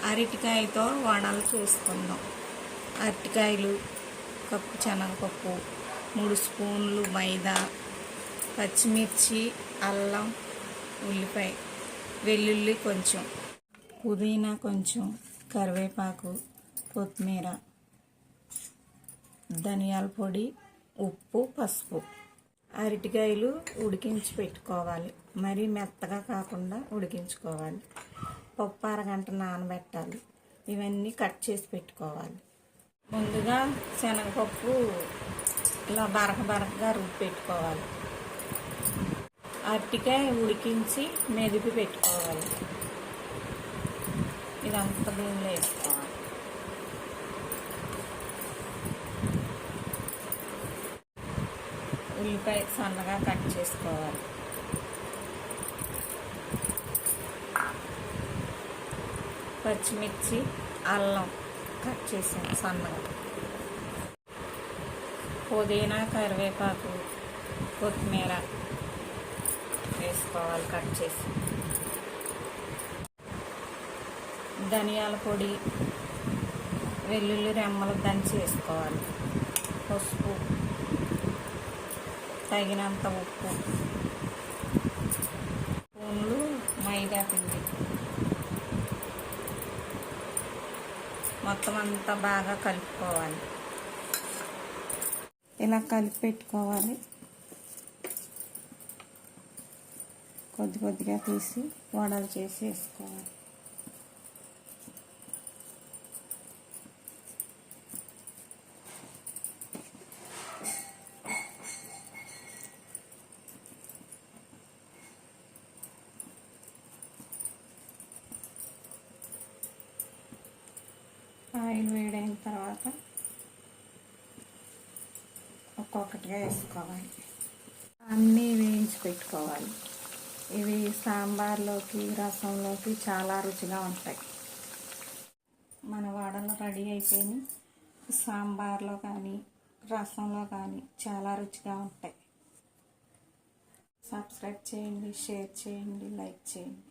అరటికాయతో వడలు చేసుకుందాం. అరటికాయలు, కప్పు శనగపప్పు, 3 స్పూన్లు మైదా, పచ్చిమిర్చి, అల్లం, ఉల్లిపాయ, వెల్లుల్లి కొంచెం, పుదీనా కొంచెం, కరివేపాకు, కొత్తిమీర, ధనియాల పొడి, ఉప్పు, పసుపు. అరటికాయలు ఉడికించి పెట్టుకోవాలి. మరీ మెత్తగా కాకుండా ఉడికించుకోవాలి. పప్పు అరగంట నానబెట్టాలి. ఇవన్నీ కట్ చేసి పెట్టుకోవాలి. ముందుగా శనగపప్పు ఇలా బరకగా రుబ్బి పెట్టుకోవాలి. అరటికాయ ఉడికించి మెదిపి పెట్టుకోవాలి. ఇదంతా దీనిలో వేసుకోవాలి. ఉల్లిపాయ సన్నగా కట్ చేసుకోవాలి. పచ్చిమిర్చి, అల్లం కట్ చేసాను సన్నగా. పుదీనా, కరివేపాకు, కొత్తిమీర వేసుకోవాలి కట్ చేసి. ధనియాల పొడి, వెల్లుల్లి రెమ్మలు దంచి వేసుకోవాలి. పసుపు, తగినంత ఉప్పు, స్పూన్లు మైదా పిండి. మొత్తం అంతా బాగా కలుపుకోవాలి. ఇలా కలిపి పెట్టుకోవాలి. కొద్దిగా తీసి వడలు చేసి వేసుకోవాలి. ఆయిల్ వేడైన తర్వాత ఒక్కొక్కటిగా వేసుకోవాలి. అన్నీ వేయించి పెట్టుకోవాలి. ఇవి సాంబార్లోకి, రసంలోకి చాలా రుచిగా ఉంటాయి. మన వడలు రెడీ అయిపోయి సాంబార్లో కానీ, రసంలో కానీ చాలా రుచిగా ఉంటాయి. సబ్స్క్రైబ్ చేయండి, షేర్ చేయండి, లైక్ చేయండి.